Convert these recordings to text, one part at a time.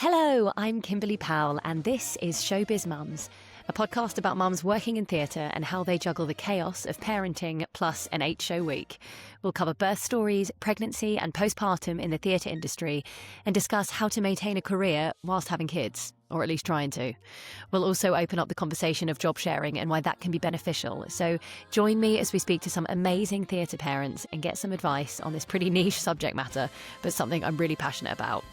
Hello, I'm Kimberly Powell, and this is Showbiz Mums, a podcast about mums working in theatre and how they juggle the chaos of parenting plus an 8-show week. We'll cover birth stories, pregnancy and postpartum in the theatre industry, and discuss how to maintain a career whilst having kids, or at least trying to. We'll also open up the conversation of job sharing and why that can be beneficial. So join me as we speak to some amazing theatre parents and get some advice on this pretty niche subject matter, but something I'm really passionate about.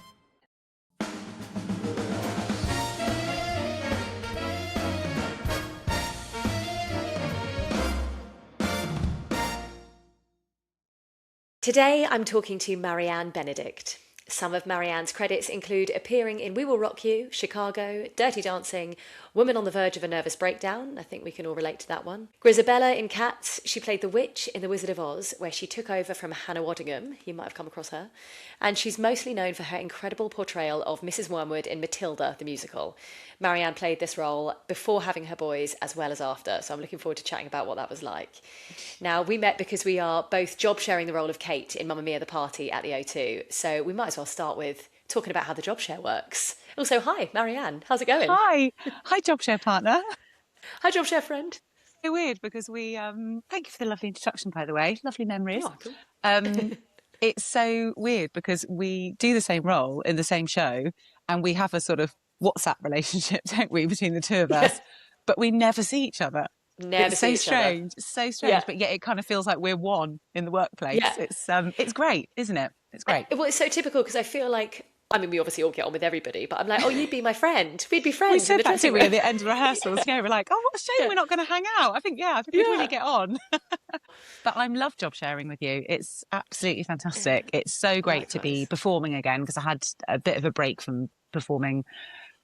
Today, I'm talking to Marianne Benedict. Some of Marianne's credits include appearing in We Will Rock You, Chicago, Dirty Dancing, Woman on the Verge of a Nervous Breakdown, I think we can all relate to that one. Grisabella in Cats, she played the witch in The Wizard of Oz, where she took over from Hannah Waddingham, you might have come across her, and she's mostly known for her incredible portrayal of Mrs Wormwood in Matilda the Musical. Marianne played this role before having her boys as well as after, so I'm looking forward to chatting about what that was like. Now, we met because we are both job sharing the role of Kate in Mamma Mia the Party at the O2, so we might as well start with talking about how the job share works. Also, hi, Marianne, how's it going? Hi, job share partner. Hi, job share friend. So weird because we, thank you for the lovely introduction, by the way, lovely memories. Oh, cool. It's so weird because we do the same role in the same show and we have a sort of WhatsApp relationship, don't we, between the two of us, but we never see each other. It's so strange. It's so strange, but yet it kind of feels like we're one in the workplace. Yeah. It's great, isn't it? It's great. Well, it's so typical because I feel like, I mean, we obviously all get on with everybody, but I'm like, oh, you'd be my friend. We'd be friends. We said that, didn't we, at the end of rehearsals? Yeah, we're like, oh, what a shame we're not going to hang out. I think we'd really get on. But I love job sharing with you. It's absolutely fantastic. It's so great to be performing again because I had a bit of a break from performing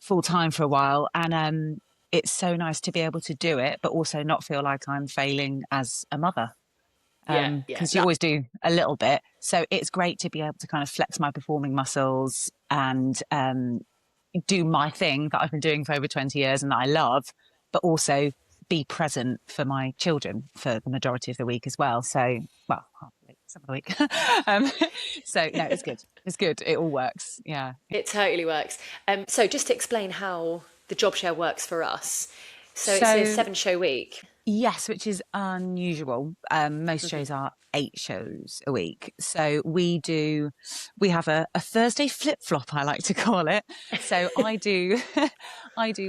full time for a while. And it's so nice to be able to do it, but also not feel like I'm failing as a mother. Because you always do a little bit. So it's great to be able to kind of flex my performing muscles and do my thing that I've been doing for over 20 years and that I love, but also be present for my children for the majority of the week as well. So, well, some of the week. So, no, it's good. It's good. It all works. Yeah. It totally works. So just to explain how the job share works for us. So it's a 7-show week. Yes, which is unusual. Most shows are 8 shows a week. So we have a Thursday flip-flop, I like to call it. So I do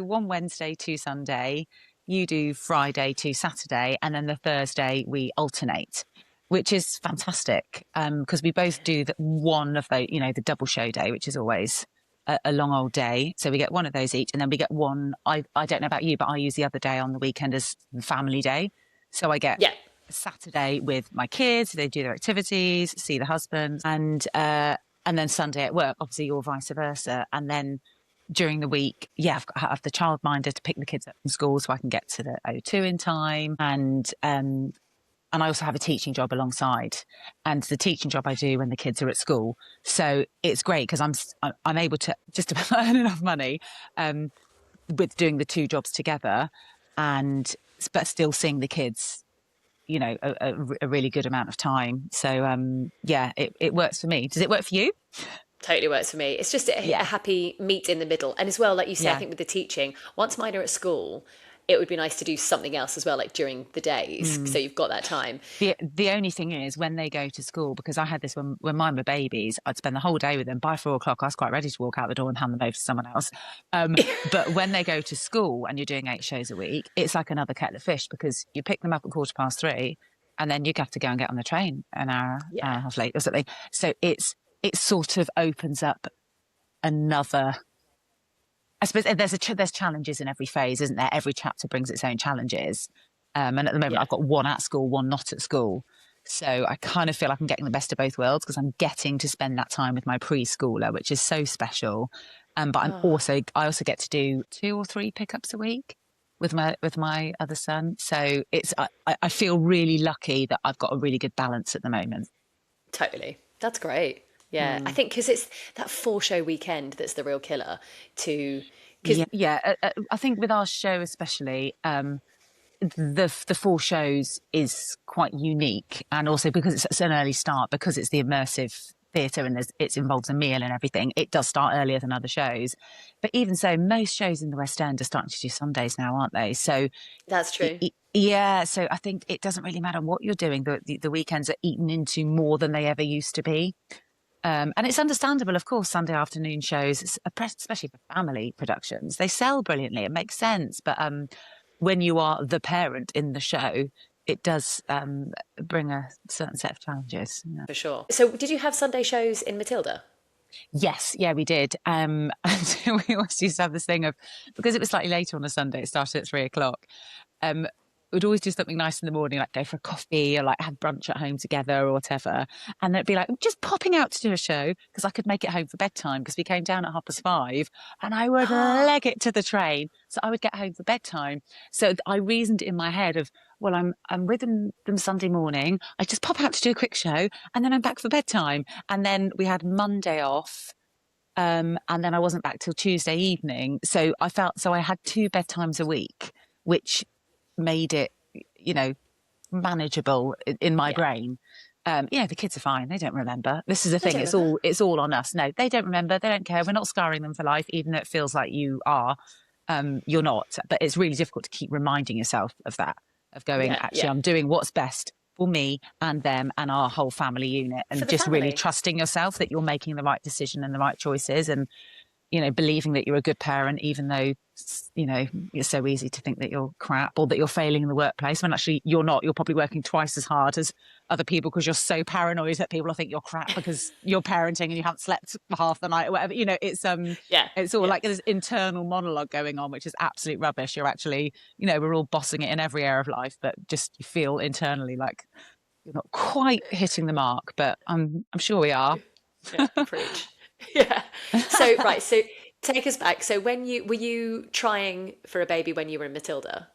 one Wednesday to Sunday, you do Friday to Saturday, and then the Thursday we alternate, which is fantastic because we both do one of those, the double show day, which is always a long old day. So we get one of those each, and then we get one, I don't know about you, but I use the other day on the weekend as family day. So I get Saturday with my kids, they do their activities, see the husband, and then Sunday at work, obviously, or vice versa. And then during the week, I've got to have the childminder to pick the kids up from school so I can get to the O2 in time. And I also have a teaching job alongside, and the teaching job I do when the kids are at school. So it's great because I'm able to just about earn enough money with doing the 2 jobs together, but still seeing the kids, a really good amount of time. So it works for me. Does it work for you? Totally works for me. It's just a happy meet in the middle, and as well, like you say, I think with the teaching, once mine are at school, it would be nice to do something else as well, like during the days, so you've got that time. The only thing is when they go to school, because I had this when mine were babies, I'd spend the whole day with them. By 4 o'clock, I was quite ready to walk out the door and hand them over to someone else. But when they go to school and you're doing 8 shows a week, it's like another kettle of fish because you pick them up at 3:15 and then you have to go and get on the train an hour and a half late or something. So it sort of opens up another... I suppose there's challenges in every phase, isn't there? Every chapter brings its own challenges. And at the moment, I've got one at school, one not at school. So I kind of feel like I'm getting the best of both worlds because I'm getting to spend that time with my preschooler, which is so special. But I also get to do 2 or 3 pickups a week with my other son. So I feel really lucky that I've got a really good balance at the moment. Totally. That's great. Yeah, I think because it's that 4-show weekend that's the real killer I think with our show especially, the 4 shows is quite unique, and also because it's an early start, because it's the immersive theatre and it involves a meal and everything, it does start earlier than other shows. But even so, most shows in the West End are starting to do Sundays now, aren't they? So That's true. yeah, so I think it doesn't really matter what you're doing. The weekends are eaten into more than they ever used to be. And it's understandable, of course, Sunday afternoon shows, especially for family productions, they sell brilliantly. It makes sense. But when you are the parent in the show, it does bring a certain set of challenges. Yeah. For sure. So, did you have Sunday shows in Matilda? Yes, yeah, we did. And we always used to have this thing of, because it was slightly later on a Sunday, it started at 3 o'clock. Um, we'd always do something nice in the morning, like go for a coffee or like have brunch at home together or whatever. And it'd be like just popping out to do a show because I could make it home for bedtime because we came down at 5:30 and I would leg it to the train. So I would get home for bedtime. So I reasoned in my head of, well, I'm with them Sunday morning. I just pop out to do a quick show and then I'm back for bedtime. And then we had Monday off. And then I wasn't back till Tuesday evening. So I had 2 bedtimes a week, which made it, manageable in my Yeah. brain. The kids are fine. They don't remember. This is the They thing. don't It's all on us. No, they don't remember. They don't care. We're not scarring them for life, even though it feels like you are. You're not. But it's really difficult to keep reminding yourself of that, of going, Yeah, actually, yeah. I'm doing what's best for me and them and our whole family unit, For and the just really family. trusting yourself that you're making the right decision and the right choices, and believing that you're a good parent, even though, it's so easy to think that you're crap or that you're failing in the workplace when actually you're not. You're probably working twice as hard as other people because you're so paranoid that people will think you're crap because you're parenting and you haven't slept for half the night or whatever. Yeah, It's all yeah. like this internal monologue going on, which is absolute rubbish. You're actually, we're all bossing it in every area of life, but just you feel internally like you're not quite hitting the mark, but I'm sure we are. Yeah, preach. Yeah. So, right, so take us back. So were you trying for a baby when you were in Matilda?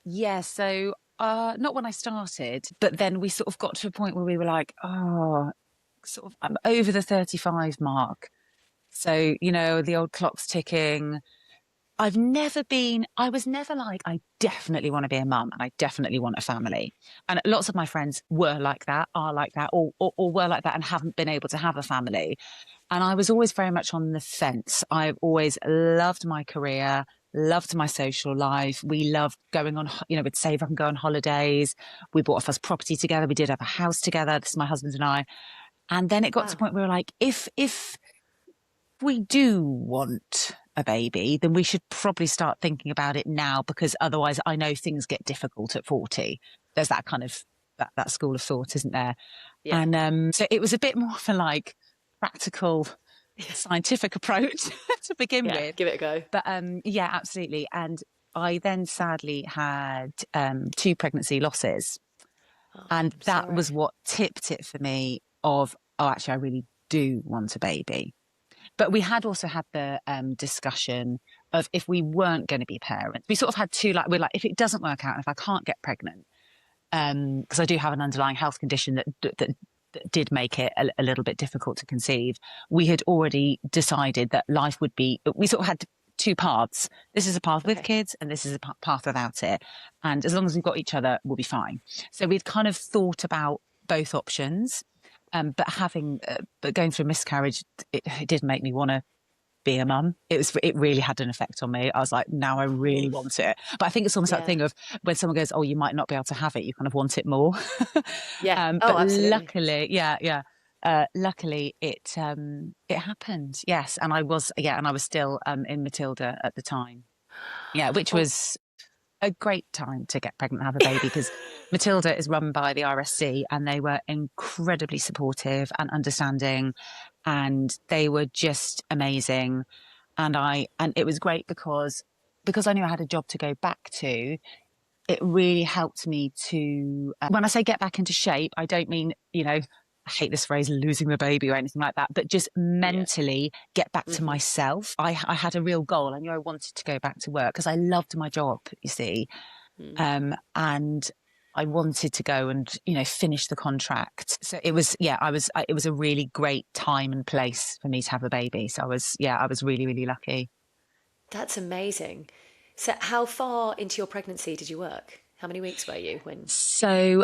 Yeah, so not when I started, but then we sort of got to a point where we were like, oh, sort of I'm over the 35 mark. So, the old clock's ticking. I was never like, I definitely want to be a mum and I definitely want a family. And lots of my friends were like that, are like that, or were like that and haven't been able to have a family. And I was always very much on the fence. I've always loved my career, loved my social life. We loved going on, we'd save up and go on holidays. We bought our first property together. We did have a house together. This is my husband and I. And then it got to a Wow. point where we were like, if we do want a baby, then we should probably start thinking about it now, because otherwise I know things get difficult at 40. There's that kind of that school of thought, isn't there? Yeah. And so it was a bit more for like practical scientific approach to begin Yeah, with. give it a go. But yeah, absolutely. And I then sadly had 2 pregnancy losses. Oh, And I'm that was sorry. what tipped it for me of, oh, actually, I really do want a baby. But we had also had the discussion of if we weren't going to be parents. We sort of had two, like, we're like, if it doesn't work out, if I can't get pregnant, because I do have an underlying health condition that did make it a little bit difficult to conceive. We had already decided that life would be, we sort of had 2 paths. This is a path with Okay. kids and this is a path without it. And as long as we've got each other, we'll be fine. So we'd kind of thought about both options. But going through miscarriage, it did make me want to be a mum. It really had an effect on me. I was like, now I Of really course. want it. But I think it's almost that Yeah. thing of when someone goes, oh, you might not be able to have it, you kind of want it more. Yeah. But Oh, absolutely. luckily, yeah. Luckily it happened. Yes. And I was still in Matilda at the time. Yeah, which Oh, was a great time to get pregnant and have a baby, because Matilda is run by the RSC and they were incredibly supportive and understanding, and they were just amazing. And it was great because I knew I had a job to go back to. It really helped me to, when I say get back into shape, I don't mean, I hate this phrase, losing the baby or anything like that, but just yeah. mentally get back to Hmm. myself. I had a real goal. I knew I wanted to go back to work because I loved my job, you see. Mm. And I wanted to go and, finish the contract. So it was, it was a really great time and place for me to have a baby. So I was really, really lucky. That's amazing. So, how far into your pregnancy did you work? How many weeks were you when? So,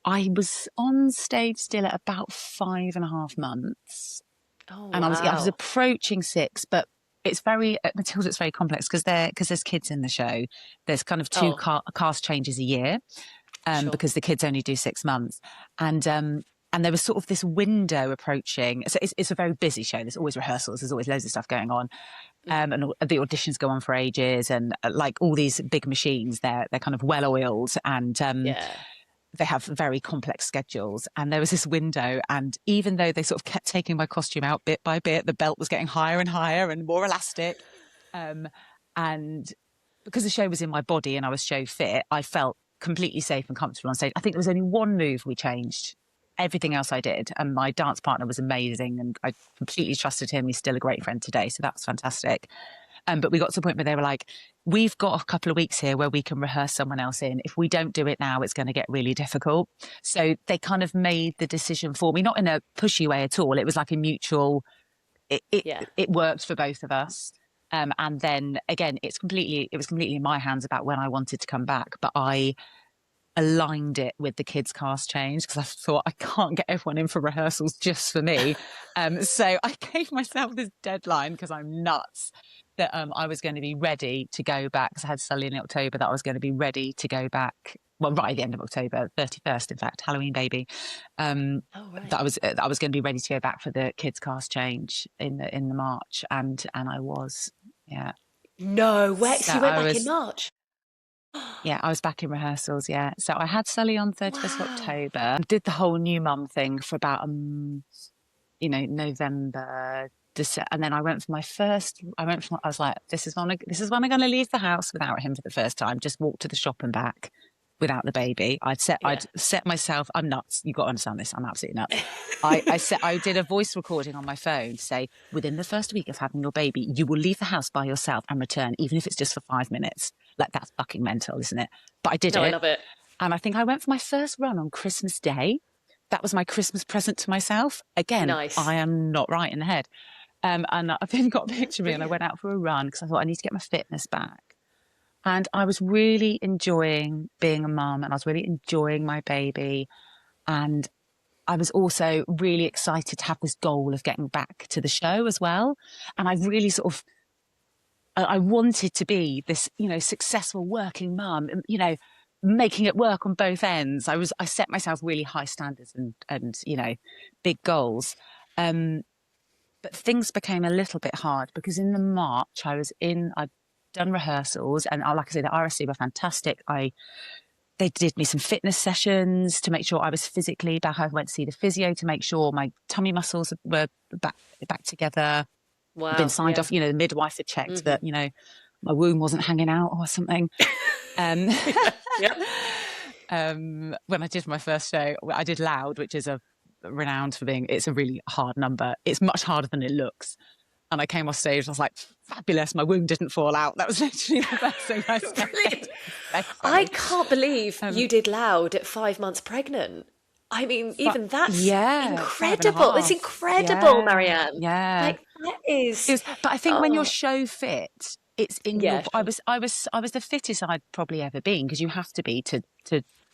I was on stage still at about 5.5 months. Oh, And I was wow. approaching 6, but it's very, at Matilda, it's very complex because there's kids in the show. There's kind of two Oh, cast changes a year, sure. because the kids only do 6 months. And there was sort of this window approaching. So it's a very busy show. There's always rehearsals. There's always loads of stuff going on. And the auditions go on for ages, and like all these big machines, they're kind of well oiled, and Yeah. they have very complex schedules. And there was this window, and even though they sort of kept taking my costume out bit by bit, the belt was getting higher and higher and more elastic. And because the show was in my body and I was show fit, I felt completely safe and comfortable on stage. I think there was only one move we changed. Everything else I did, and my dance partner was amazing, and I completely trusted him. He's still a great friend today, so that was fantastic. But we got to the point where they were like, we've got a couple of weeks here where we can rehearse someone else in. If we don't do it now, it's going to get really difficult. So they kind of made the decision for me, not in a pushy way at all. It was like a mutual, Yeah. it worked for both of us. And then again, it was completely in my hands about when I wanted to come back. But I aligned it with the kids cast change because I thought I can't get everyone in for rehearsals just for me. So I gave myself this deadline, because I'm nuts, that I was going to be ready to go back, because I had Sully in October, that I was going to be ready to go back. Well, right at the end of October, 31st, in fact, Halloween baby. Oh, right. That I was going to be ready to go back for the kids cast change in the March, and I was, yeah. No way. So So you went back in March. I was back in rehearsals. Yeah, so I had Sully on 31st of Wow. October. Did the whole new mum thing for about November, December, and then I went for my first. I was like, this is when I'm going to leave the house without him for the first time. Just walk to the shop and back without the baby. Yeah. I'd set myself. I'm nuts. You've got to understand this. I'm absolutely nuts. I did a voice recording on my phone to say, within the first week of having your baby, you will leave the house by yourself and return, even if it's just for 5 minutes. Like, that's fucking mental, isn't it? But I did No, I it. love it. And I think I went for my first run on Christmas Day. That was my Christmas present to myself. Again, Nice. I am not right in the head. And I then got a That's picture of me, and I went brilliant. out for a run because I thought I need to get my fitness back. And I was really enjoying being a mum, and I was really enjoying my baby. And I was also really excited to have this goal of getting back to the show as well. And I really sort of, I wanted to be this, successful working mum, making it work on both ends. I set myself really high standards and big goals. But things became a little bit hard because in the March I'd done rehearsals, and like I say, the RSC were fantastic. They did me some fitness sessions to make sure I was physically back. I went to see the physio to make sure my tummy muscles were back together. Been Wow. signed Yeah. off. The midwife had checked that my womb wasn't hanging out or something. Um, Yeah. when I did my first show, I did Loud, which is renowned for it's a really hard number. It's much harder than it looks. And I came off stage, I was like, fabulous, my womb didn't fall out. That was literally the best thing I said. Brilliant. So I funny. can't believe you did Loud at 5 months pregnant. I mean, even that's Yeah, five and a incredible. It's half. incredible, Yeah, Marianne. yeah. Like, that is, But I think when you're oh, show fit, it's in your. yeah, sure. I was the fittest I'd probably ever been, because you have to be to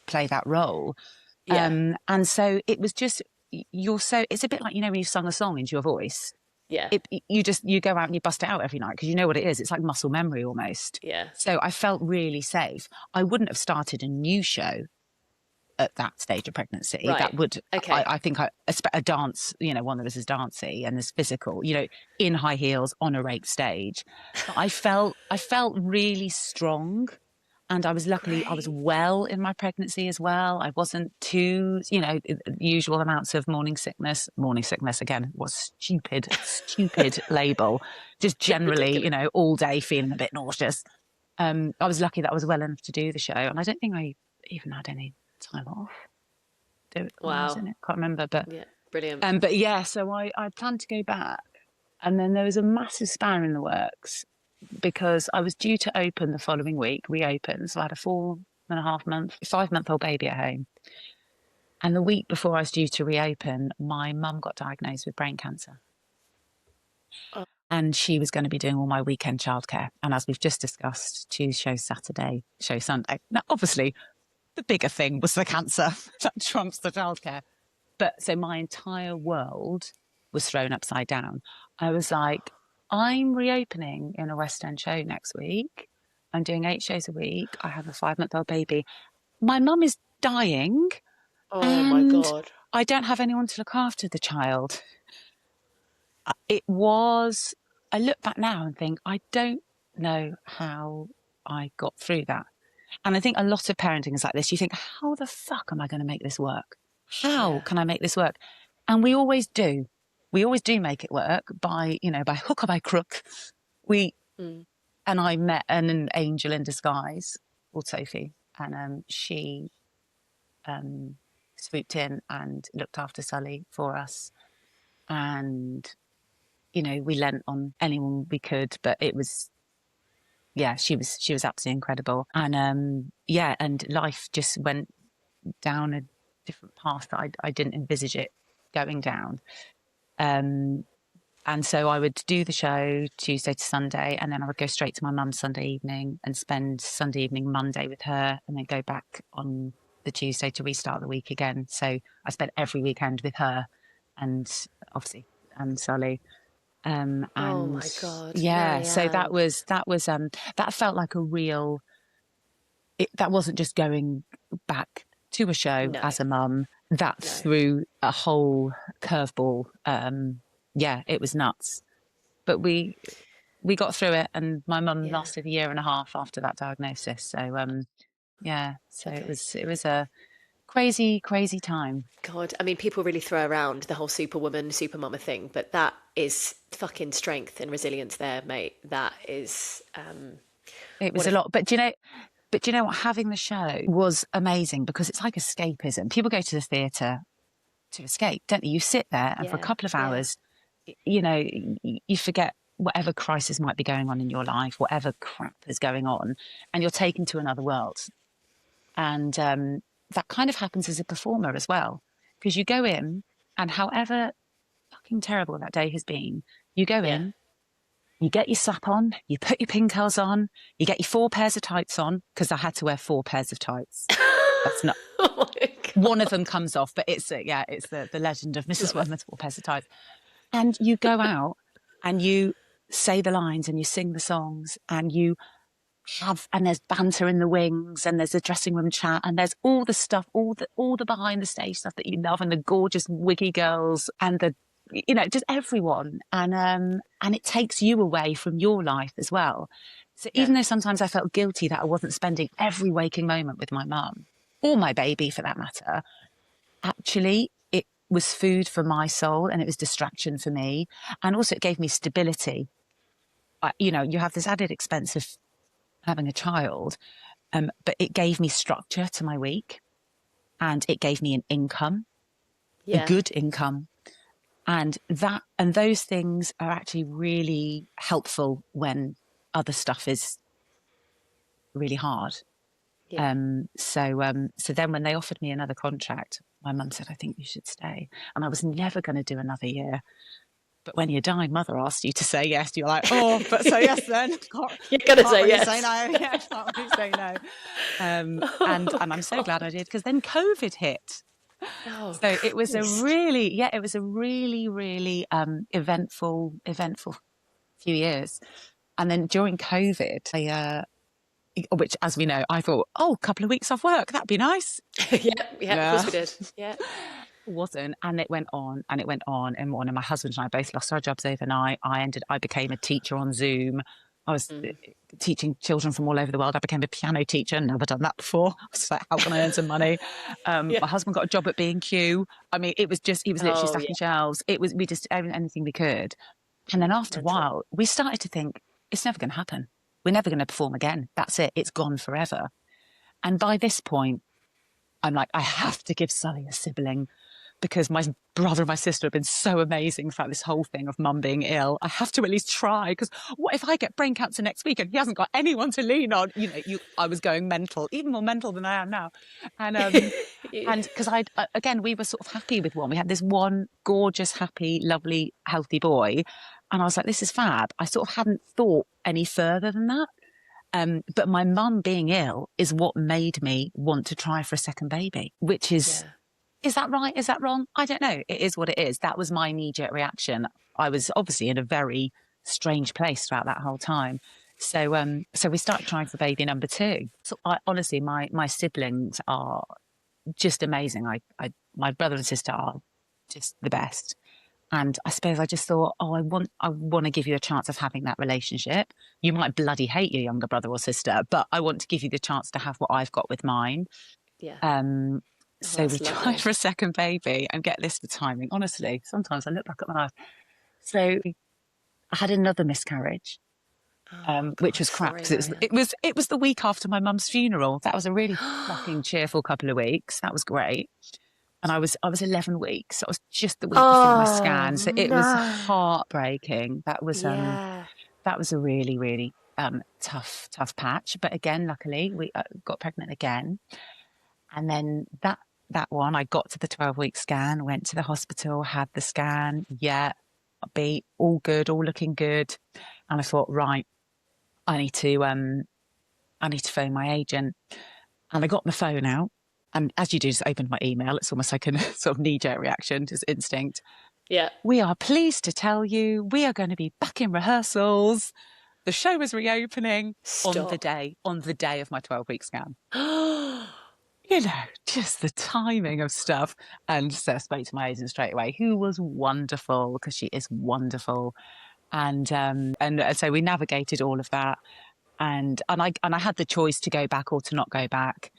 play that role. Yeah, And so it was just, it's a bit like, when you sung a song into your voice. yeah, You go out and you bust it out every night because you know what it is. It's like muscle memory almost. yeah. So I felt really safe. I wouldn't have started a new show at that stage of pregnancy. Right. That would, Okay. I think, a dance, one that was as dancey and as physical, in high heels on a rape stage. But I felt really strong. And I was Great. well in my pregnancy as well. I wasn't too, usual amounts of morning sickness. Morning sickness, again, was stupid label. Just generally, Ridiculous. all day feeling a bit nauseous. I was lucky that I was well enough to do the show. And I don't think I even had any time off. Do it when I was Wow. in it. Can't remember. Yeah, brilliant. But yeah, so I planned to go back. And then there was a massive spanner in the works, because I was due to open the following week, reopen. So I had a 5-month-old baby at home. And the week before I was due to reopen, my mum got diagnosed with brain cancer. Oh, And she was going to be doing all my weekend childcare. And as we've just discussed, Tuesday show Saturday, show Sunday. Now, obviously, the bigger thing was the cancer that trumps the childcare. But so my entire world was thrown upside down. I was like, I'm reopening in a West End show next week. I'm doing 8 shows a week. I have a 5-month-old baby. My mum is dying Oh my and God. I don't have anyone to look after the child. It was, I look back now and think, I don't know how I got through that. And I think a lot of parenting is like this. You think, how the fuck am I going to make this work? How Yeah. can I make this work? And we always do. We always do make it work by, by hook or by crook. Mm. And I met an angel in disguise called Sophie, and she swooped in and looked after Sully for us. And, we lent on anyone we could, but it was, yeah, she was absolutely incredible. And and life just went down a different path that I didn't envisage it going down. And so I would do the show Tuesday to Sunday, and then I would go straight to my mum's Sunday evening and spend Sunday evening, Monday with her, and then go back on the Tuesday to restart the week again. So I spent every weekend with her and obviously and Sully. Oh And my God, yeah, so Marianne. that felt like a real, that wasn't just going back to a show No, as a mum, that no. threw a whole curveball. Yeah, it was nuts. But we got through it, and my mum Yeah. lasted a year and a half after that diagnosis. So yeah, so Okay. it was a crazy, crazy time. God, I mean, people really throw around the whole superwoman, supermama thing, but that is fucking strength and resilience there, mate. That is, It was what a if, lot. But do you know what? Having the show was amazing because it's like escapism. People go to the theatre to escape, don't they? You sit there and for a yeah, couple of yeah, hours, you forget whatever crisis might be going on in your life, whatever crap is going on, and you're taken to another world. And that kind of happens as a performer as well, because you go in, and however fucking terrible that day has been, you go yeah. in, you get your slap on, you put your pin curls on, you get your 4 pairs of tights on, because I had to wear 4 pairs of tights. That's not, Oh my one of God. them comes off, but it's it's the legend of Mrs Love it. Wormwood's 4 pairs of tights. And you go out and you say the lines and you sing the songs and and there's banter in the wings and there's a dressing room chat and there's all the stuff, all the behind the stage stuff that you love and the gorgeous wiggy girls and just everyone. And it takes you away from your life as well. So Yeah, even though sometimes I felt guilty that I wasn't spending every waking moment with my mum or my baby for that matter, actually it was food for my soul and it was distraction for me. And also it gave me stability. You have this added expense of having a child, but it gave me structure to my week and it gave me an income, a yeah, good income. And those things are actually really helpful when other stuff is really hard. yeah. So then when they offered me another contract, my mum said, I think you should stay. And I was never going to do another year. But when your dying mother asks you to say yes, you're like, oh, but say yes then. You're gonna Can't say really yes. say no. Yeah, can't really say no. And I'm so glad I did because then COVID hit. Oh, So it was Christ. it was a really, really eventful few years. And then during COVID, which, as we know, I thought, oh, a couple of weeks off work, that'd be nice. Yeah, yeah, of course Yeah. we did. Yeah. Wasn't, and it went on and it went on and on. And my husband and I both lost our jobs overnight. I became a teacher on Zoom. I was teaching children from all over the world. I became a piano teacher. Never done that before. I was like, how can I earn some money? Yeah. My husband got a job at B&Q. I mean, he was literally Oh, yeah. stacking shelves. We just anything we could. And then after a Mental. while, we started to think it's never going to happen. We're never going to perform again. That's it. It's gone forever. And by this point, I'm like, I have to give Sully a sibling because my brother and my sister have been so amazing throughout this whole thing of mum being ill. I have to at least try because what if I get brain cancer next week and he hasn't got anyone to lean on? I was going mental, even more mental than I am now. And Yeah. and because again, we were sort of happy with one. We had this one gorgeous, happy, lovely, healthy boy. And I was like, this is fab. I sort of hadn't thought any further than that. But my mum being ill is what made me want to try for a second baby, which is that right? Is that wrong? I don't know. It is what it is. That was my knee-jerk reaction. I was obviously in a very strange place throughout that whole time. So we started trying for baby number two. So honestly, my siblings are just amazing. My brother and sister are just the best. And I suppose I just thought, I want to give you a chance of having that relationship. You might bloody hate your younger brother or sister, but I want to give you the chance to have what I've got with mine. Yeah. So we tried for a second baby, and get this for timing. Honestly, sometimes I look back at my life. So I had another miscarriage, which was crap because it was the week after my mum's funeral. That was a really fucking cheerful couple of weeks. That was great. And I was 11 weeks. So it was just the week before my scan. So it was heartbreaking. That was a really, really tough patch. But again, luckily, we got pregnant again. And then that one, I got to the 12-week scan, went to the hospital, had the scan. Yeah, be all good, all looking good. And I thought, right, I need to phone my agent. And I got the phone out. And as you do, just opened my email. It's almost like a sort of knee-jerk reaction, just instinct. Yeah. We are pleased to tell you we are going to be back in rehearsals. The show is reopening on the day of my 12-week scan. You know, just the timing of stuff. And so I spoke to my agent straight away, who was wonderful, because she is wonderful. And so we navigated all of that. And I had the choice to go back or to not go back.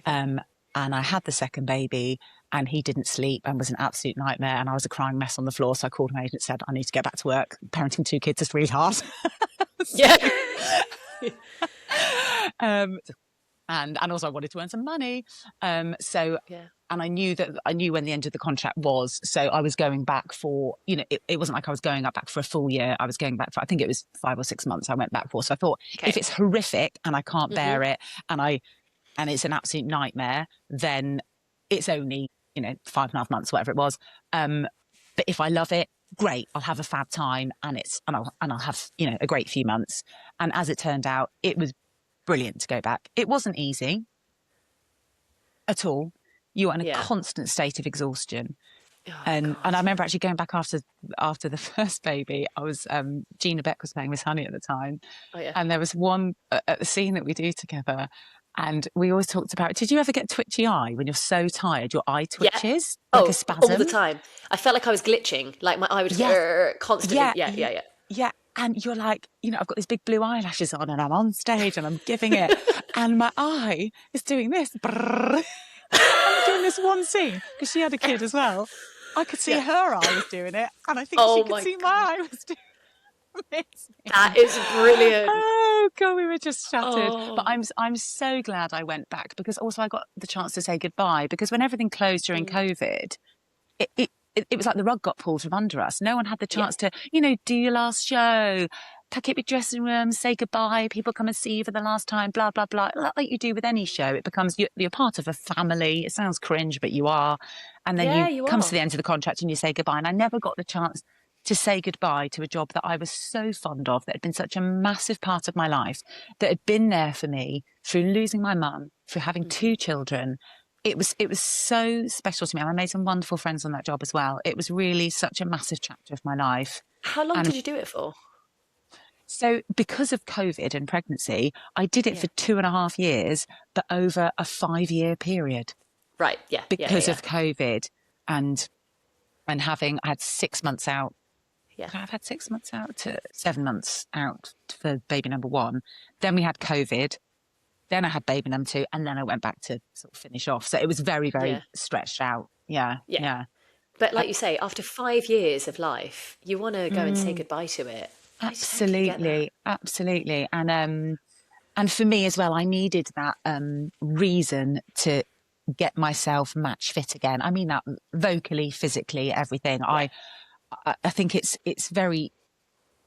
And I had the second baby, and he didn't sleep and was an absolute nightmare. And I was a crying mess on the floor. So I called my agent and said, I need to get back to work. Parenting two kids is really hard. Yeah. And also I wanted to earn some money. And I knew when the end of the contract was. So I was going back for, it wasn't like I was going back for a full year. I was going back for, I think it was 5 or 6 months I went back for. So I thought, if it's horrific and I can't bear it, and it's an absolute nightmare, then it's only, 5.5 months, whatever it was. But if I love it, great, I'll have a fab time, and I'll have, a great few months. And as it turned out, it was brilliant to go back. It wasn't easy at all. You were in a constant state of exhaustion. And I remember actually going back after the first baby. I was Gina Beck was playing Miss Honey at the time. And there was one scene that we do together. And we always talked about, did you ever get twitchy eye when you're so tired? Your eye twitches like a spasm? All the time. I felt like I was glitching, like my eye would constantly. Yeah. And you're like, I've got these big blue eyelashes on and I'm on stage and I'm giving it. And my eye is doing this. I'm doing this one scene because she had a kid as well. I could see her eye was doing it. And I think she could see my eye was doing it. That is brilliant. Oh God, we were just shattered. But I'm so glad I went back, because also I got the chance to say goodbye, because when everything closed during COVID, it was like the rug got pulled from under us. No one had the chance to, do your last show, pack up your dressing room, say goodbye, people come and see you for the last time, blah, blah, blah. Like you do with any show. It becomes, you're part of a family. It sounds cringe, but you are. And then you come to the end of the contract and you say goodbye. And I never got the chance to say goodbye to a job that I was so fond of, that had been such a massive part of my life, that had been there for me through losing my mum, through having 2 children. It was so special to me. And I made some wonderful friends on that job as well. It was really such a massive chapter of my life. How long did you do it for? So because of COVID and pregnancy, I did it for 2.5 years, but over a 5-year period. Right, yeah. Because of COVID and I had 6 months out. Yeah. I've had 6 months out to 7 months out for baby number 1. Then we had COVID. Then I had baby number 2. And then I went back to sort of finish off. So it was very, very stretched out. Yeah. But like you say, after 5 years of life, you want to go and say goodbye to it. Absolutely. And for me as well, I needed that reason to get myself match fit again. I mean that vocally, physically, everything. Yeah. I think it's very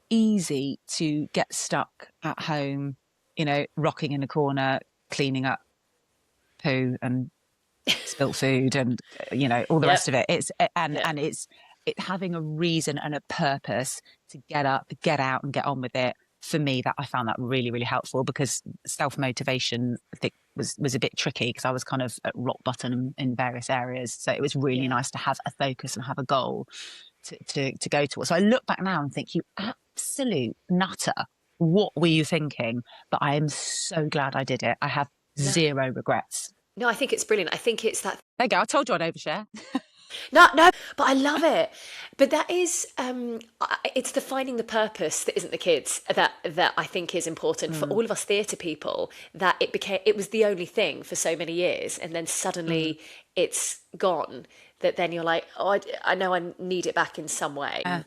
easy to get stuck at home, rocking in a corner, cleaning up poo and spilt food and, all the rest of it. It's having a reason and a purpose to get up, get out and get on with it. for me, that I found that really, really helpful, because self-motivation, I think, was a bit tricky, because I was kind of at rock bottom in various areas. So it was really nice to have a focus and have a goal to go towards. So I look back now and think, you absolute nutter, what were you thinking? But I am so glad I did it. I have zero regrets. No, I think it's brilliant. I think it's that. There you go. I told you I'd overshare. No, but I love it. But that is, it's the finding the purpose that isn't the kids that I think is important for all of us theatre people. That it was the only thing for so many years, and then suddenly it's gone. That then you're like, oh, I know I need it back in some way. Yeah.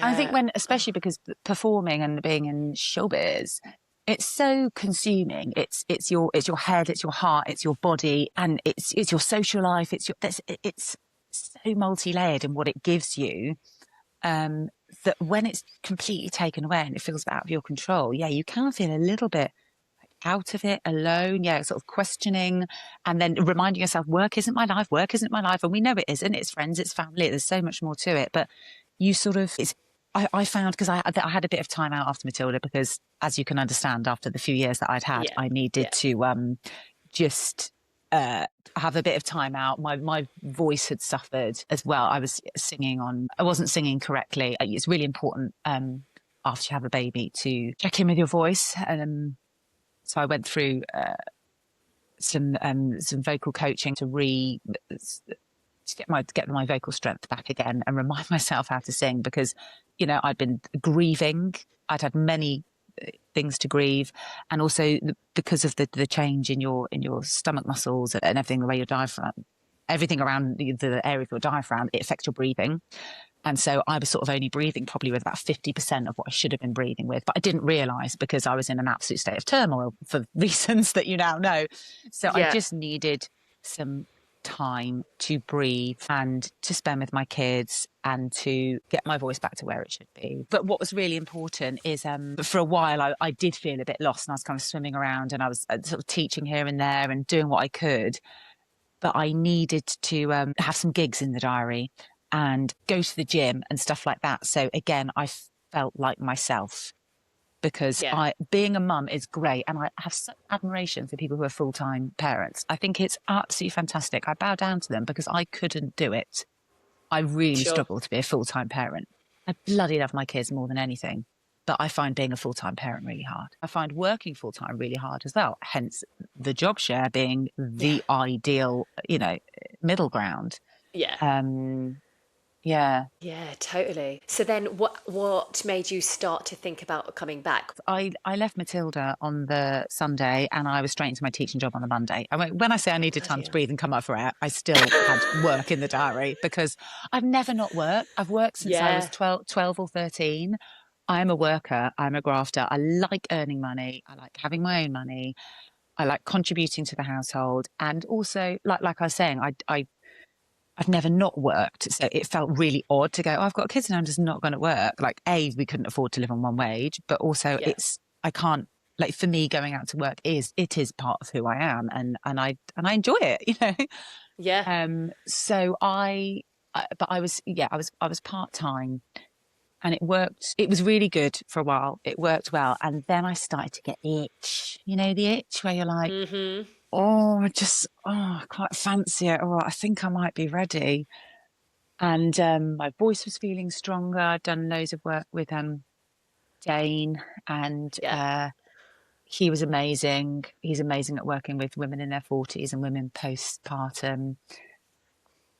I think especially because performing and being in showbiz, it's so consuming. It's your head, it's your heart, it's your body, and it's your social life. It's so multi-layered in what it gives you, that when it's completely taken away and it feels out of your control, you can feel a little bit out of it, alone, sort of questioning, and then reminding yourself, work isn't my life, and we know it isn't. It's friends, it's family, there's so much more to it. But you sort of, I found, because I had a bit of time out after Matilda, because, as you can understand, after the few years that I'd had, I needed to just have a bit of time out. My voice had suffered as well. I wasn't singing correctly. It's really important after you have a baby to check in with your voice. So I went through some vocal coaching to get my vocal strength back again and remind myself how to sing, because, I'd been grieving. I'd had many things to grieve, and also because of the change in your stomach muscles and everything, the way your diaphragm, everything around the area of your diaphragm, it affects your breathing. And so I was sort of only breathing probably with about 50% of what I should have been breathing with. But I didn't realise, because I was in an absolute state of turmoil for reasons that you now know. So I just needed some time to breathe and to spend with my kids and to get my voice back to where it should be. But what was really important is, for a while, I did feel a bit lost, and I was kind of swimming around, and I was sort of teaching here and there and doing what I could. But I needed to have some gigs in the diary and go to the gym and stuff like that. So again, I felt like myself, because being a mum is great. And I have such admiration for people who are full-time parents. I think it's absolutely fantastic. I bow down to them, because I couldn't do it. I really struggle to be a full-time parent. I bloody love my kids more than anything. But I find being a full-time parent really hard. I find working full-time really hard as well. Hence the job share being the ideal, middle ground. Yeah, totally. So then what made you start to think about coming back? I left Matilda on the Sunday, and I was straight into my teaching job on the Monday. When I say I needed time to breathe and come up for air, I still had work in the diary, because I've never not worked. I've worked since I was 12 or 13. I'm a worker. I'm a grafter. I like earning money. I like having my own money. I like contributing to the household. And also, like I was saying, I've never not worked. So it felt really odd to go, I've got kids and I'm just not going to work. Like, A, we couldn't afford to live on one wage, but also I can't, like, for me, going out to work is part of who I am. And I enjoy it, So I was part-time, and it worked. It was really good for a while. It worked well. And then I started to get the itch, the itch where you're like, I quite fancy it. I think I might be ready. And my voice was feeling stronger. I'd done loads of work with Jane, and he was amazing. He's amazing at working with women in their 40s and women postpartum.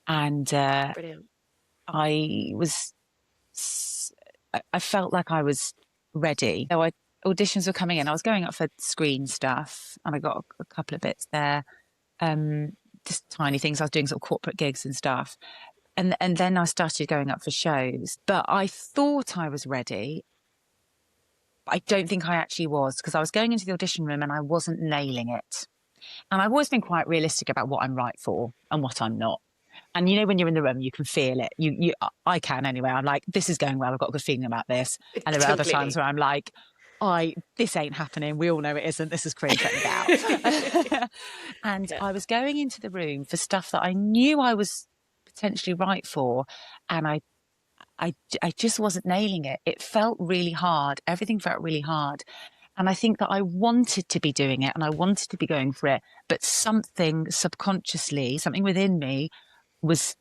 And Brilliant. I felt like I was ready. So auditions were coming in. I was going up for screen stuff, and I got a couple of bits there, just tiny things. I was doing sort of corporate gigs and stuff, and then I started going up for shows. But I thought I was ready. I don't think I actually was, because I was going into the audition room and I wasn't nailing it. And I've always been quite realistic about what I'm right for and what I'm not. And when you're in the room, you can feel it. I can anyway. I'm like, this is going well. I've got a good feeling about this. And there are other times where I'm like, this ain't happening. We all know it isn't. This is cringe. Let me get out. And I was going into the room for stuff that I knew I was potentially right for. And I just wasn't nailing it. It felt really hard. Everything felt really hard. And I think that I wanted to be doing it and I wanted to be going for it, but something subconsciously, something within me was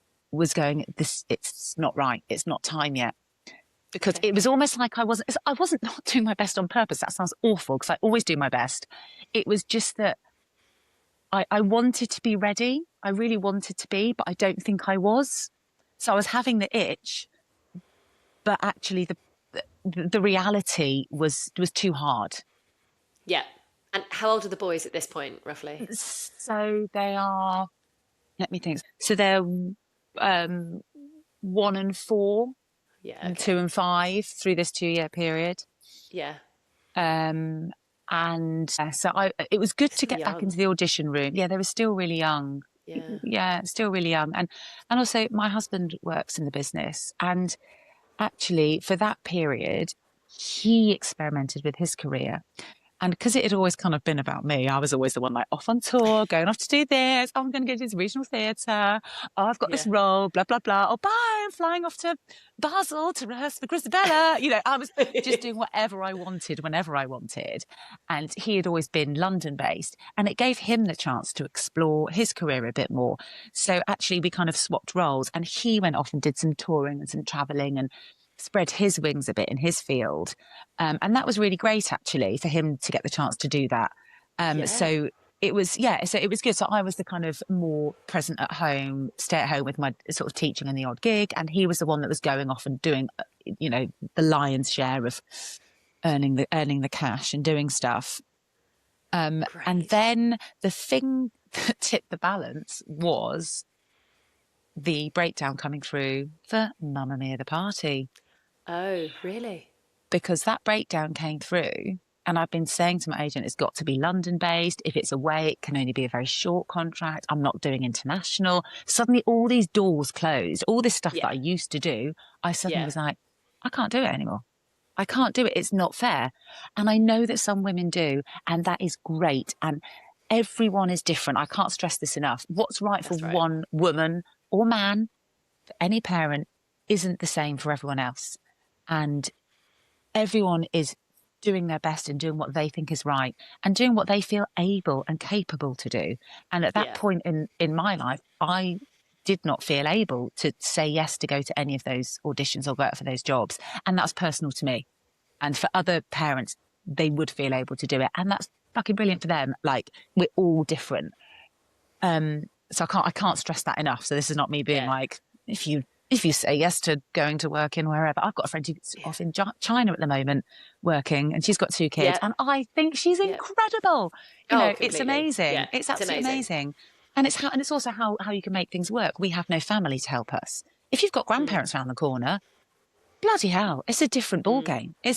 going, this, it's not right. It's not time yet. Because Okay. it was almost like I wasn't not doing my best on purpose. That sounds awful because I always do my best. It was just that I wanted to be ready. I really wanted to be, but I don't think I was. So I was having the itch, but actually the reality was too hard. Yeah. And how old are the boys at this point, roughly? So they are, let me think. So they're 1 and 4 Yeah, and okay. 2 and 5 through this 2 year period. Yeah. Um, and so it was good to Still get back into young. the audition room. Yeah, they were still really young. Yeah. Yeah, still really young. And also my husband works in the business. And actually for that period, he experimented with his career. And because it had always kind of been about me, I was always the one like off on tour, going off to do this. Oh, I'm going to go to this regional theatre. Oh, I've got this Yeah. role, blah, blah, blah. Oh, bye, I'm flying off to Basel to rehearse for Grisabella. You know, I was just doing whatever I wanted, whenever I wanted. And he had always been London based. And it gave him the chance to explore his career a bit more. So actually, we kind of swapped roles. And he went off and did some touring and some travelling and spread his wings a bit in his field. And that was really great, actually, for him to get the chance to do that. Yeah. So it was, yeah, so it was good. So I was the kind of more present at home, stay at home with my sort of teaching and the odd gig. And he was the one that was going off and doing, you know, the lion's share of earning the cash and doing stuff. And Great. then the thing that tipped the balance was the breakdown coming through for Mamma Mia the Party. Oh, really? Because that breakdown came through. And I've been saying to my agent, it's got to be London based. If it's away, it can only be a very short contract. I'm not doing international. Suddenly, all these doors closed, all this stuff that Yeah. I used to do, I suddenly Yeah. was like, I can't do it anymore. I can't do it. It's not fair. And I know that some women do, and that is great. And everyone is different. I can't stress this enough. What's right for That's right. one woman or man, for any parent, isn't the same for everyone else. And everyone is doing their best and doing what they think is right and doing what they feel able and capable to do. And at that Yeah. point in my life, I did not feel able to say yes to go to any of those auditions or go out for those jobs. And that's personal to me. And for other parents, they would feel able to do it. And that's fucking brilliant for them. Like, we're all different. So I can't stress that enough. So this is not me being Yeah. like, if you say yes to going to work in wherever. I've got a friend who's Yeah. off in China at the moment working, and she's got 2 kids, Yeah. and I think she's Yeah. incredible. You Oh, know, it's completely. amazing. Yeah. It's It's absolutely amazing. amazing. And it's also how you can make things work. We have no family to help us. If you've got grandparents around the corner, bloody hell, it's a different ball game. And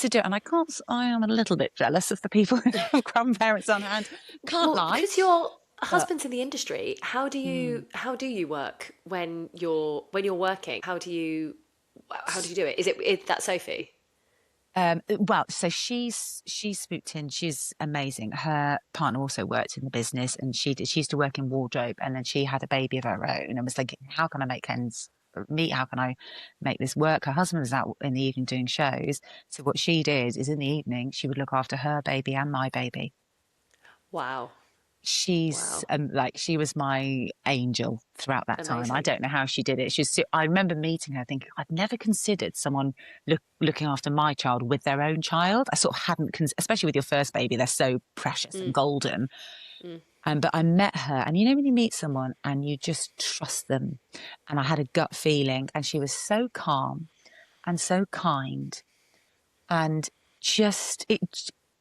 I am a little bit jealous of the people who have grandparents on hand. Can't Well, lie, because your but husband's in the industry, mm. how do you work when you're working? How do you do it? Is that Sophie? Well, so she's swooped in. She's amazing. Her partner also worked in the business, and she used to work in wardrobe, and then she had a baby of her own, and was thinking, how can I make ends meet? How can I make this work? Her husband was out in the evening doing shows, so what she did is in the evening she would look after her baby and my baby. Wow. She's Wow. like, she was my angel throughout that time. I Amazing. don't know how she did it. I remember meeting her thinking, I'd never considered someone looking after my child with their own child. I sort of hadn't, especially with your first baby, they're so precious and Mm, golden. mm. But I met her, and you know when you meet someone and you just trust them, and I had a gut feeling, and she was so calm and so kind, and just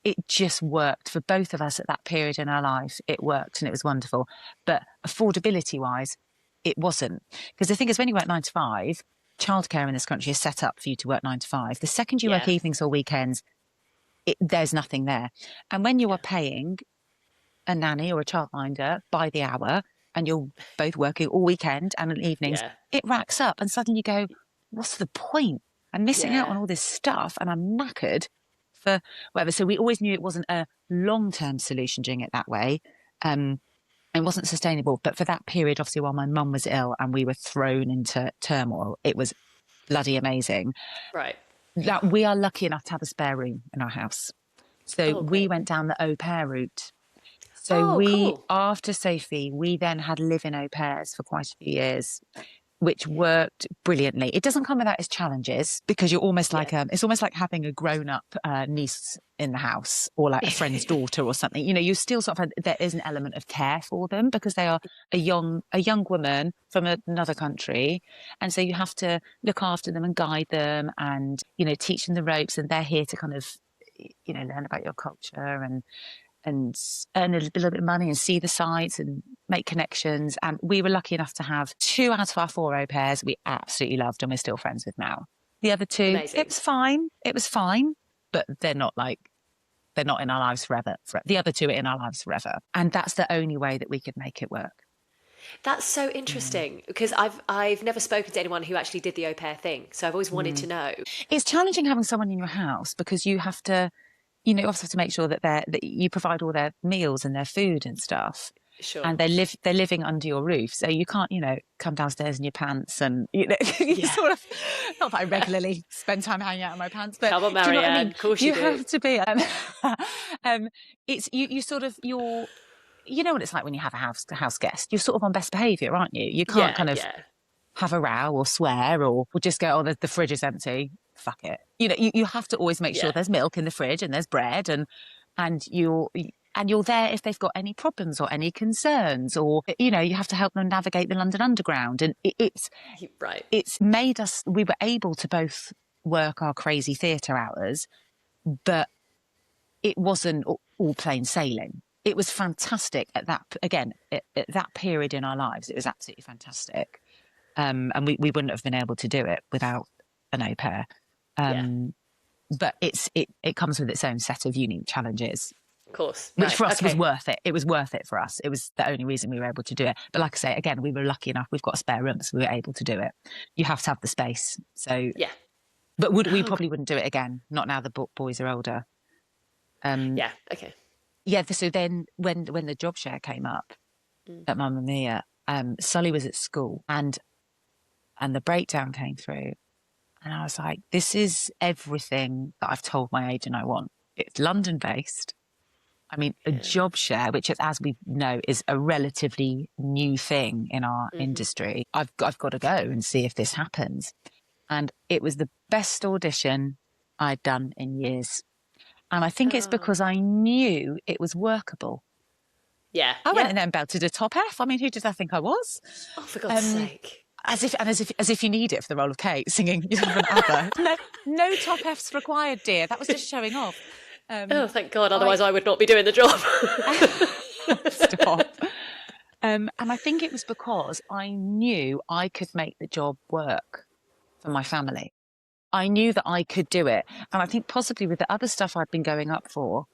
it just worked for both of us at that period in our life. It worked and it was wonderful. But affordability wise, it wasn't. Because the thing is, when you work 9 to 5, childcare in this country is set up for you to work 9 to 5. The second you work Yeah. evenings or weekends, there's nothing there. And when you Yeah. are paying a nanny or a childminder by the hour, and you're both working all weekend and in evenings, Yeah. it racks up. And suddenly you go, what's the point? I'm missing out Yeah. on all this stuff and I'm knackered for whatever. So we always knew it wasn't a long-term solution doing it that way. It wasn't sustainable. But for that period, obviously, while my mum was ill and we were thrown into turmoil, it was bloody amazing. Right. That we are lucky enough to have a spare room in our house. So Oh, we great. went down the au pair route. So Oh, cool. after Sophie, we then had live-in au pairs for quite a few years, which worked brilliantly. It doesn't come without its challenges because you're almost Yeah. like it's almost like having a grown-up niece in the house or like a friend's daughter or something. You know, you still sort of there is an element of care for them because they are a young woman from another country, and so you have to look after them and guide them and teach them the ropes, and they're here to kind of learn about your culture and earn a little bit of money and see the sights and make connections. And we were lucky enough to have 2 out of our 4 au pairs we absolutely loved and we're still friends with now. The other 2, Amazing. it was fine, but they're not in our lives forever. The other 2 are in our lives forever. And that's the only way that we could make it work. That's so interesting because I've never spoken to anyone who actually did the au pair thing. So I've always wanted to know. It's challenging having someone in your house because you have to, you also have to make sure that you provide all their meals and their food and stuff. Sure. And they're living under your roof, so you can't, come downstairs in your pants and you sort of. Not that I regularly spend time hanging out in my pants, but come on, Marianne, do you know what I mean? Of course you do. Have to be. It's you sort of you know what it's like when you have a house guest. You're sort of on best behaviour, aren't you? You can't kind of have a row or swear or just go, oh, the fridge is empty. Fuck it. You have to always make sure there's milk in the fridge and there's bread and you're there if they've got any problems or any concerns or you have to help them navigate the London Underground, and it's made us, we were able to both work our crazy theatre hours, but it wasn't all plain sailing. It was fantastic at that period in our lives. It was absolutely fantastic, and we wouldn't have been able to do it without an au pair. But it comes with its own set of unique challenges. Of course. Which for us was worth it. It was worth it for us. It was the only reason we were able to do it. But like I say, again, we were lucky enough. We've got a spare room, so we were able to do it. You have to have the space. So yeah. But we probably wouldn't do it again. Not now the boys are older. Yeah. Okay. Yeah. So then when the job share came up at Mamma Mia, Sully was at school and the breakdown came through. And I was like, this is everything that I've told my agent I want. It's London based. I mean, a job share, which, as we know, is a relatively new thing in our industry. I've got to go and see if this happens. And it was the best audition I'd done in years. And I think it's because I knew it was workable. Yeah. I went in there and belted a top F. I mean, who did I think I was? Oh, for God's sake. As if you need it for the role of Kate singing from ABBA. No top Fs required, dear. That was just showing off. Oh, thank God. Otherwise, I would not be doing the job. Stop. And I think it was because I knew I could make the job work for my family. I knew that I could do it. And I think possibly with the other stuff I'd been going up for,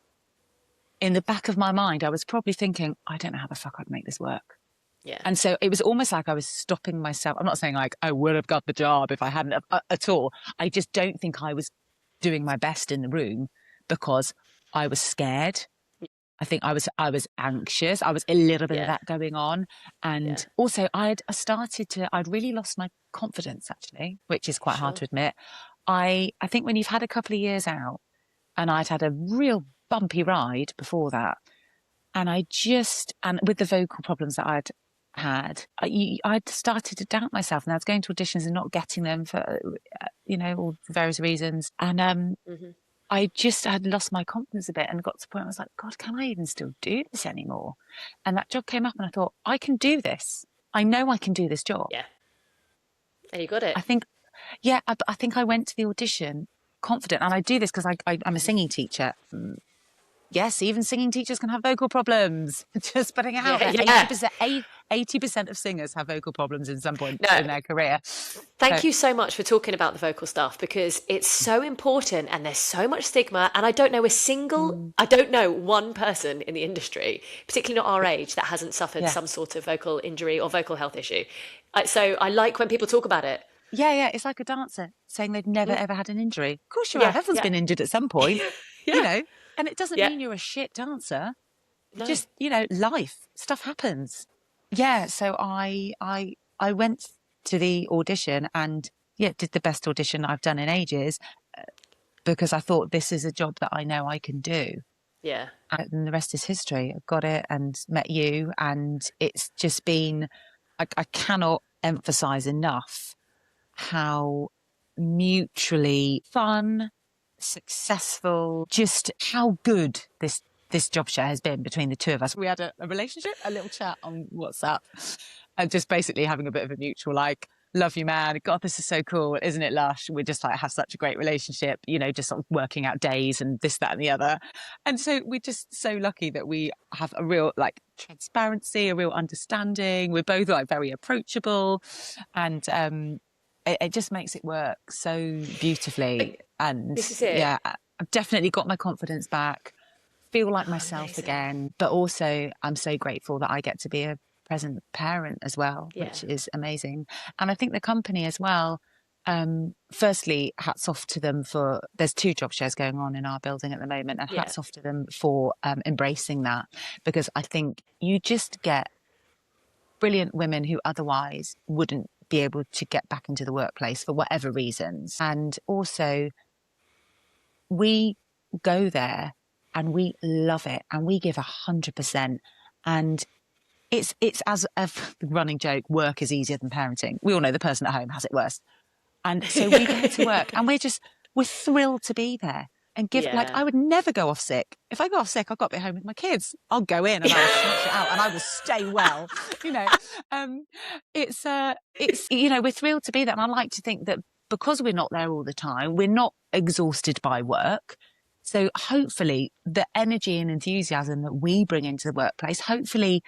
in the back of my mind, I was probably thinking, I don't know how the fuck I'd make this work. Yeah. And so it was almost like I was stopping myself. I'm not saying like I would have got the job if I hadn't at all. I just don't think I was doing my best in the room because I was scared. I think I was anxious. I was a little bit of that going on. And also I'd really lost my confidence actually, which is quite hard to admit. I think when you've had a couple of years out and I'd had a real bumpy ride before that, and and with the vocal problems that I'd started to doubt myself, and I was going to auditions and not getting them for, all for various reasons. And I just had lost my confidence a bit and got to the point where I was like, God, can I even still do this anymore? And that job came up and I thought, I can do this. I know I can do this job. Yeah. And you got it. I think I went to the audition confident, and I do this because I'm a singing teacher. Yes, even singing teachers can have vocal problems. Just putting it out there. 80% of singers have vocal problems in some point in their career. Thank you so much for talking about the vocal stuff because it's so important and there's so much stigma. And I don't know one person in the industry, particularly not our age, that hasn't suffered some sort of vocal injury or vocal health issue. So I like when people talk about it. Yeah. It's like a dancer saying they've never, ever had an injury. Of course you have. Everyone's been injured at some point, And it doesn't mean you're a shit dancer. No. Just, life. Stuff happens. Yeah, so I went to the audition and did the best audition I've done in ages, because I thought this is a job that I know I can do. Yeah. And the rest is history. I got it and met you, and it's just been, I cannot emphasize enough how mutually fun, successful, just how good this job share has been between the two of us. We had a relationship, a little chat on WhatsApp, and just basically having a bit of a mutual like, love you, man. God, this is so cool, isn't it, Lush? We just like have such a great relationship, just sort of working out days and this, that, and the other. And so we're just so lucky that we have a real like transparency, a real understanding. We're both like very approachable, and it just makes it work so beautifully. And This is it. yeah, I've definitely got my confidence back, feel like myself amazing. again, but also I'm so grateful that I get to be a present parent as well, which is amazing. And I think the company as well, firstly, hats off to them for, there's 2 job shares going on in our building at the moment, and hats off to them for embracing that, because I think you just get brilliant women who otherwise wouldn't be able to get back into the workplace for whatever reasons. And also, we go there and we love it and we give 100%. And it's as a running joke, work is easier than parenting. We all know the person at home has it worse. And so we go to work and we're thrilled to be there and give, like, I would never go off sick. If I go off sick, I've got to be home with my kids. I'll go in and I'll smash it out and I will stay well. It's we're thrilled to be there. And I like to think that because we're not there all the time, we're not exhausted by work. So hopefully the energy and enthusiasm that we bring into the workplace, hopefully,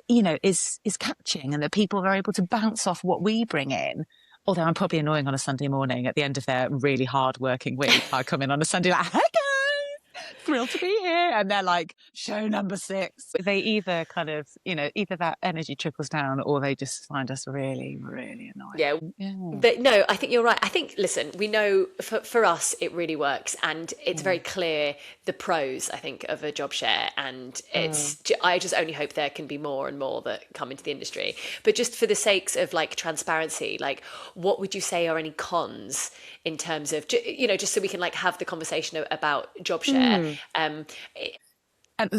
is catching, and that people are able to bounce off what we bring in. Although I'm probably annoying on a Sunday morning at the end of their really hard working week. I come in on a Sunday like, hey guys, thrilled to be here. And they're like, show number 6. They either kind of, either that energy trickles down or they just find us really, really annoying. Yeah. But no, I think you're right. I think, listen, we know for us, it really works. And it's very clear the pros, I think, of a job share. And I just only hope there can be more and more that come into the industry. But just for the sakes of like transparency, like what would you say are any cons in terms of, just so we can like have the conversation about job share?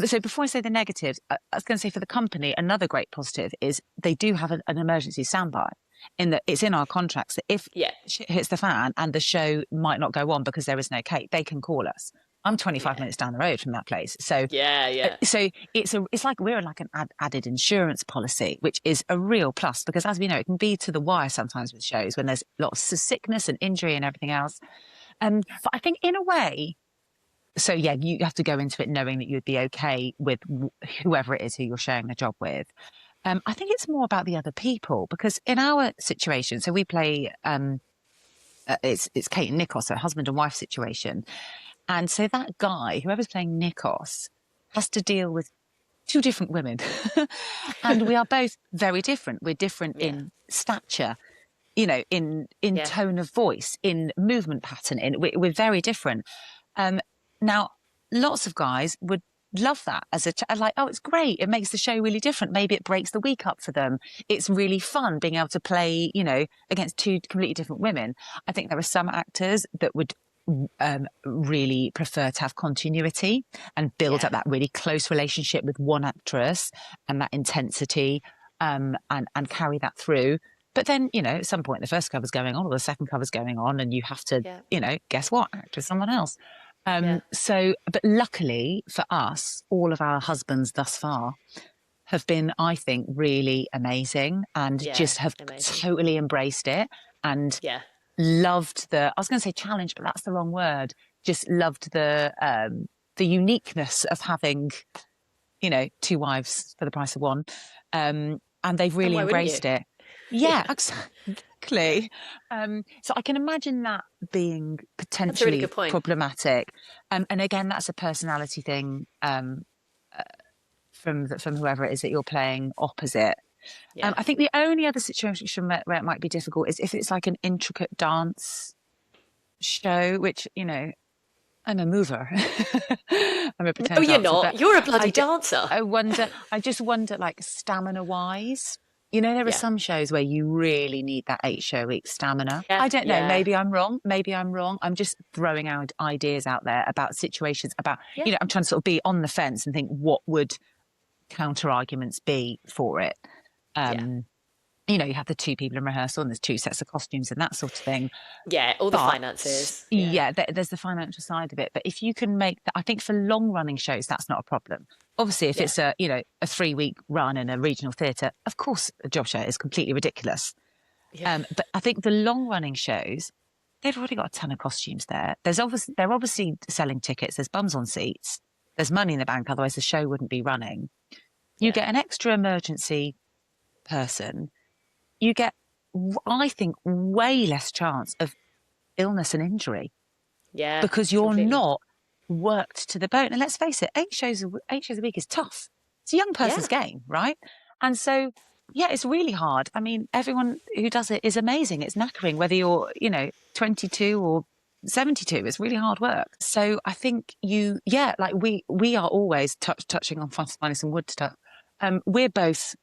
So before I say the negatives, I was going to say for the company, another great positive is they do have an emergency standby, in that it's in our contracts that if shit hits the fan and the show might not go on because there is no cake, they can call us. I'm 25 minutes down the road from that place. So so it's like we're like an added insurance policy, which is a real plus, because as we know, it can be to the wire sometimes with shows when there's lots of sickness and injury and everything else. But I think in a way, so yeah, you have to go into it knowing that you'd be okay with whoever it is who you're sharing the job with. I think it's more about the other people, because in our situation, so we play, it's Kate and Nikos, a husband and wife situation. And so that guy, whoever's playing Nikos, has to deal with 2 different women. And we are both very different. We're different in stature, in tone of voice, in movement pattern. We're very different. Now, lots of guys would love that as like, oh, it's great. It makes the show really different. Maybe it breaks the week up for them. It's really fun being able to play, against 2 completely different women. I think there are some actors that would really prefer to have continuity and build up that really close relationship with one actress and that intensity, and carry that through. But then, at some point the first cover's going on or the second cover's going on, and you have to, guess what? Act with someone else. But luckily for us, all of our husbands thus far have been, I think, really amazing, and just have totally embraced it and loved I was going to say challenge, but that's the wrong word. Just loved the uniqueness of having, 2 wives for the price of one. And they've really embraced it. Yeah, exactly. So I can imagine that being potentially really good point. problematic. And again, that's a personality thing from whoever it is that you're playing opposite. I think the only other situation where it might be difficult is if it's like an intricate dance show, which, I'm a mover. I'm a pretend dancer. No, you're not. You're a bloody dancer. I just wonder, like, stamina-wise, there are Yeah. some shows where you really need that 8-show-week stamina. Yeah. I don't know. Yeah. Maybe I'm wrong. I'm just throwing out ideas out there about situations about, Yeah. I'm trying to sort of be on the fence and think what would counter arguments be for it. Yeah. You have the 2 people in rehearsal and there's 2 sets of costumes and that sort of thing. Yeah. All the But finances. yeah, there's the financial side of it. But if you can make that, I think for long running shows, that's not a problem. Obviously, if Yeah. it's a 3-week run in a regional theatre, of course, a job share is completely ridiculous. Yeah. But I think the long running shows, they've already got a ton of costumes there. They're obviously selling tickets. There's bums on seats. There's money in the bank. Otherwise, the show wouldn't be running. You Yeah. get an extra emergency person. You get, I think, way less chance of illness and injury Yeah. because you're Completely. not worked to the bone. And let's face it, 8 shows a week is tough. It's a young person's game, right? And so, yeah, it's really hard. I mean, everyone who does it is amazing. It's knackering, whether you're, 22 or 72. It's really hard work. So I think like we are always touching on finding some wood stuff. We're both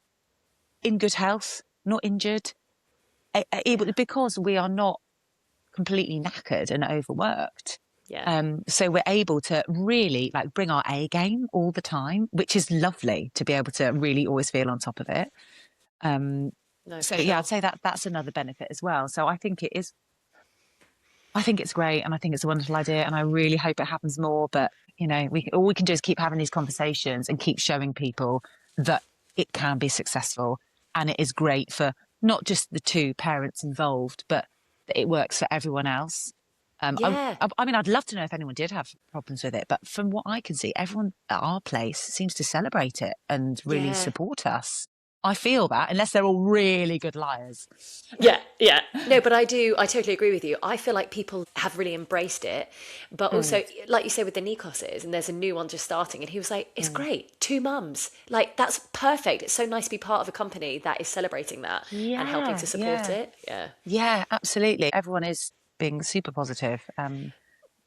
in good health, not injured, because we are not completely knackered and overworked. Yeah. So we're able to really like bring our A game all the time, which is lovely to be able to really always feel on top of it. No, So for yeah, sure. I'd say that's another benefit as well. So I think it is. I think it's great, and I think it's a wonderful idea, and I really hope it happens more. But all we can do is keep having these conversations and keep showing people that it can be successful, and it is great for not just the 2 parents involved, but that it works for everyone else. Yeah. I mean, I'd love to know if anyone did have problems with it, but from what I can see, everyone at our place seems to celebrate it and really Yeah. support us. I feel that, unless they're all really good liars. Yeah, yeah. No, but I totally agree with you. I feel like people have really embraced it. But also, like you say with the Nikoses, and there's a new one just starting, and he was like, it's great. 2 mums. Like, that's perfect. It's so nice to be part of a company that is celebrating that and helping to support it. Yeah. Yeah, absolutely. Everyone is being super positive.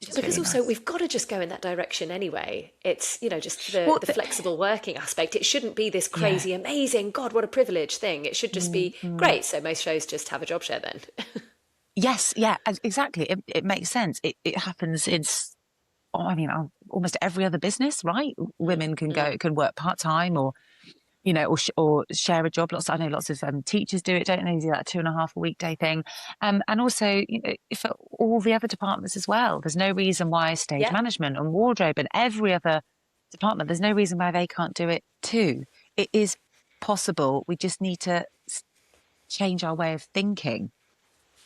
Because really also nice. we've got to just go in that direction anyway. It's, just the, Well, the flexible working aspect. It shouldn't be this crazy, amazing, God, what a privilege thing. It should just be great. So most shows just have a job share then. Yes, yeah, exactly. It makes sense. It happens in, almost every other business, right? Women can work part-time or or share a job. I know lots of teachers do it, don't they? They do that 2.5 a weekday thing. And also, for all the other departments as well. There's no reason why stage Yeah. management and wardrobe and every other department, there's no reason why they can't do it too. It is possible. We just need to change our way of thinking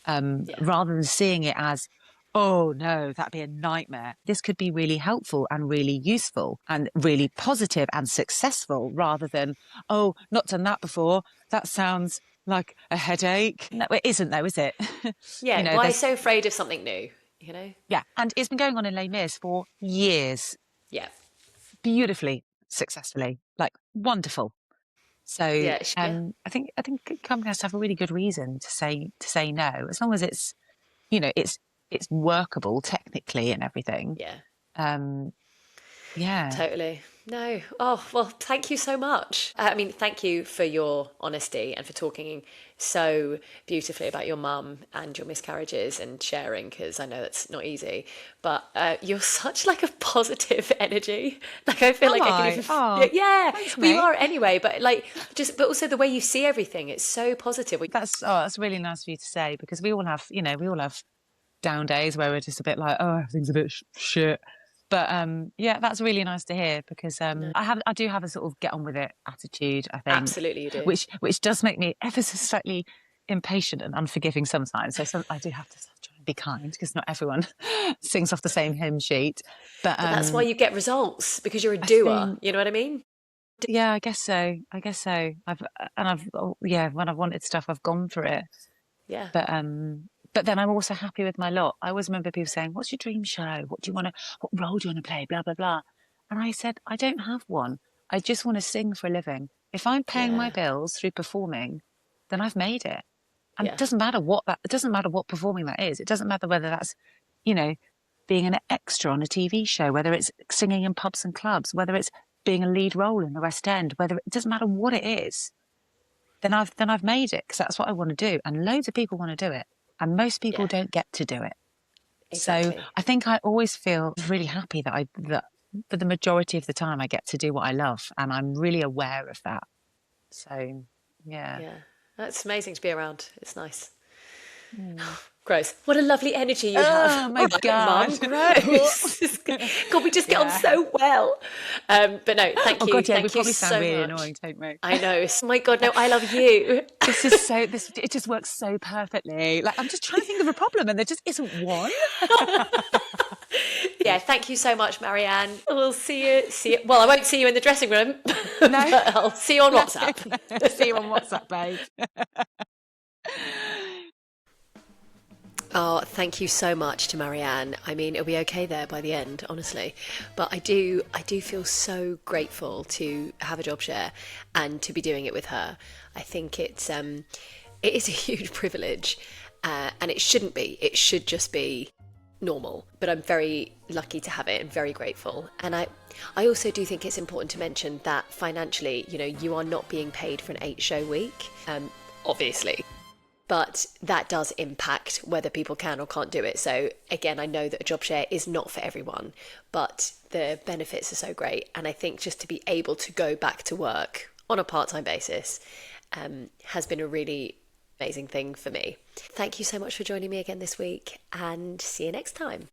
rather than seeing it as, oh no, that'd be a nightmare. This could be really helpful and really useful and really positive and successful rather than, oh, not done that before. That sounds like a headache. No, it isn't though, is it? Yeah. Why so afraid of something new, Yeah. And it's been going on in Les Mis for years, Yeah. beautifully, successfully, like wonderful. So Yeah. Yeah. I think company has to have a really good reason to say no, as long as it's it's workable technically and everything. Yeah. Yeah. Totally. No. Oh, well, thank you so much. I mean, thank you for your honesty and for talking so beautifully about your mum and your miscarriages and sharing, because I know that's not easy. But you're such like a positive energy. Like I feel Am like I I? can even. Oh, yeah. thanks, Well, you mate. are anyway. But but also the way you see everything, it's so positive. That's really nice for you to say, because we all have down days where we're just a bit like, oh, everything's a bit shit. But yeah, that's really nice to hear, because I do have a sort of get on with it attitude, I think, Absolutely, you do. which does make me ever so slightly impatient and unforgiving sometimes. So I do have to try and be kind, because not everyone sings off the same hymn sheet. But But that's why you get results, because you're a I doer. think, You know what I mean? yeah, I guess so. When I've wanted stuff, I've gone for it. Yeah. But then I'm also happy with my lot. I always remember people saying, "What's your dream show? What role do you want to play?" Blah blah blah. And I said, I don't have one. I just want to sing for a living. If I'm paying my Yeah. bills through performing, then I've made it. And Yeah. it doesn't matter what performing that is. It doesn't matter whether that's, being an extra on a TV show, whether it's singing in pubs and clubs, whether it's being a lead role in the West End, it doesn't matter what it is. then I've made it, because that's what I want to do, and loads of people want to do it, and most people Yeah, don't get to do it. So exactly. I think I always feel really happy that for the majority of the time I get to do what I love, and I'm really aware of that. So yeah. Yeah, that's amazing to be around. It's nice. Mm. Gross. What a lovely energy you have. Oh All my right, God. Mum. Gross. God, we just get on Yeah. so well. But no, thank Oh you. God, yeah, we Thank you probably sound so really much. annoying, don't we? I know. My God, no, I love you. This it just works so perfectly. Like, I'm just trying to think of a problem, and there just isn't one. Yeah, thank you so much, Marianne. We'll see you. Well, I won't see you in the dressing room, No, but I'll see you on no, WhatsApp. no. See you on WhatsApp, babe. Oh, thank you so much to Marianne. I mean, it'll be okay there by the end, honestly. But I do feel so grateful to have a job share and to be doing it with her. I think it is a huge privilege, and it shouldn't be. It should just be normal. But I'm very lucky to have it and very grateful. And I also do think it's important to mention that financially, you are not being paid for an 8-show week, obviously. But that does impact whether people can or can't do it. So again, I know that a job share is not for everyone, but the benefits are so great. And I think just to be able to go back to work on a part-time basis has been a really amazing thing for me. Thank you so much for joining me again this week, and see you next time.